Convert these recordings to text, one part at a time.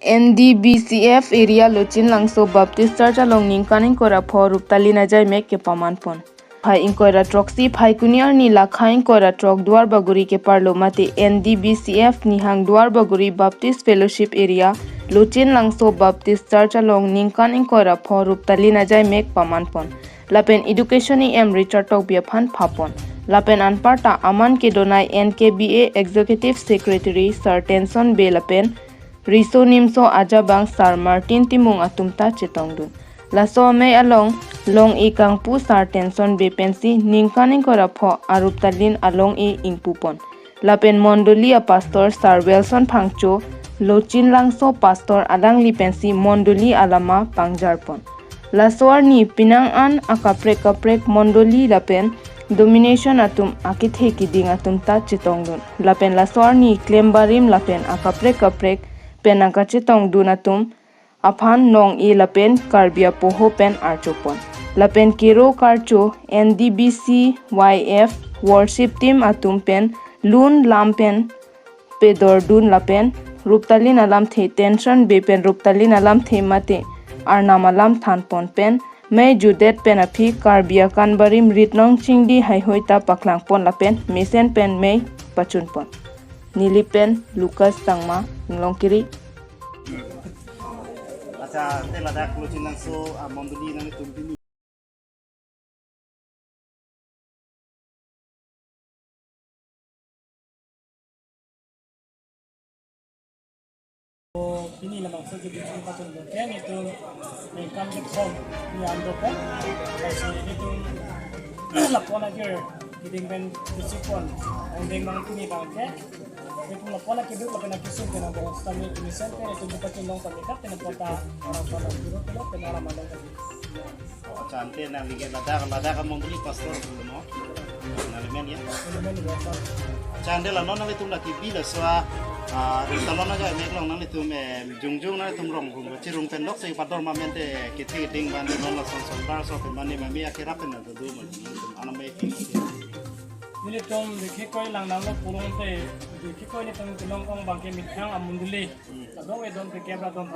NDBCF area Lochinlangso Baptist Church along ningkan for ruptalin ajaimek paman pon. Phai inkora troxi phai kuniar ni Lakha inkora trok duarabagori kaparlo.mate NDBCF.nihang duarabagori Baptist Fellowship area Lochinlangso Baptist Church along ningkan inkora for ruptalin ajaimek paman pon. Lapen Education EM Richard Tokbi aphan phapon. Lapen anper ta Aman kedo NKBA Excucative.sectry.sar Tenson Bey lapen Riso nimso ajabang sar Martin Timung atum tachetong laso amei along long kangpu sar Tenson Bey pensi ningkan pho aruptalin along ingpu pon. Lapen mondoli apastor sar welson phangcho Lochinlangso pastor adang pensi mondoli alama pangjar pon. Lasoar ni pinang an akaprek mondoli lapen domination atum akithe kiding atum tachetong lapen lasoar ni klembarim lapen akaprek pen tachetong atum aphan nong lapen karbia poho pen archopon. Lapen kero karcho NDBCYF worship team atum pen lun lampen pedor lapen ruptalin alam the Tenson Bey pen ruptalin alam the mate arnamalam thanpon pen May judet pen api karbia kanbarim ritnong chingdi haihoita paklang pon lapen mesen pen may pachun pon. Nili pen Lucas tangma nglongkiri. Acha tela dak Lochinlangso mondoli nang tumpini. Ini lamang sa jadi pacun kan itu ningkan bekom ni ando kan kasi itu lapon aja hiding ben disipon hiding mang kini bangke itu lapon aja dulu lapon aja sun kena bawa kami tulisan kan itu pacun long kami kat kena kota orang dulu kena penara mandang tadi. Oh cantik nang lihat ladak mondoli pastor dulu no. Nalemen ya. Nalemen ya. Cantik lah nong nang itu lagi bila soa ruptalon aja meklong nang itu jungjung nang itu rong gung cirung pendok saya pador mamente kita ding ban non lason sonbar so pemani mami akhirnya pernah tuh anamei. Ini tom dekhi koi lang nang lo pulung te dekhi koi ni tom tulong kong bangke mitang amunduli. Adong edon te kebra tom.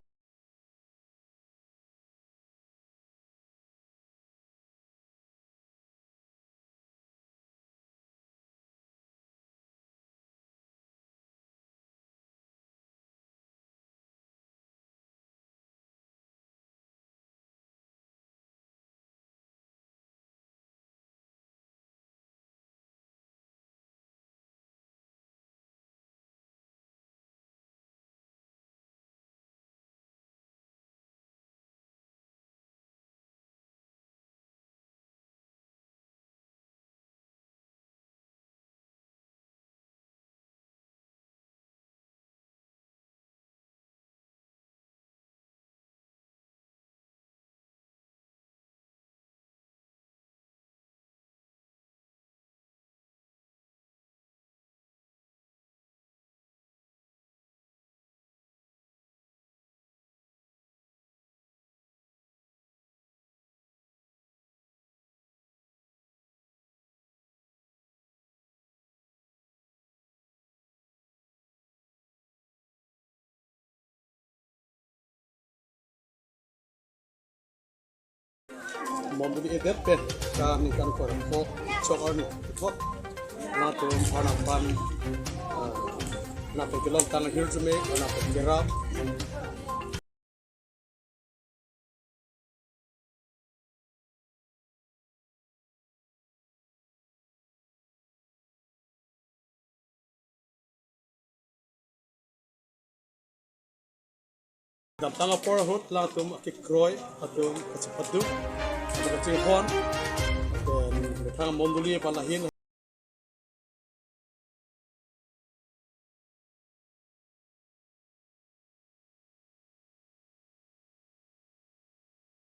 Mondoli edet pen kami kan ko chokar ni thot na to phanapan na to kelong tan hirjume na to gerap dam tanga por hot la tum ki kroi atum kachapatu kachipon dan thang mondoli palahin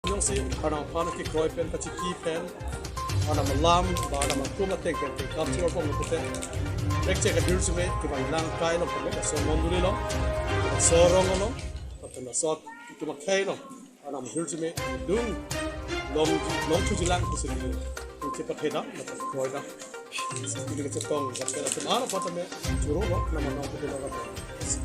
yung si parang pan ki kroi pen kachipi pen ana malam ba ana matuma tek pen capture pong putet ek check hirsume ki bang lang kai no pong so mondoli lo so rong no na sot itu makai no anam hirjume dung long chujilang kusini cepat heda dapat koida ini kecetong dapat mana patame juru no nama nama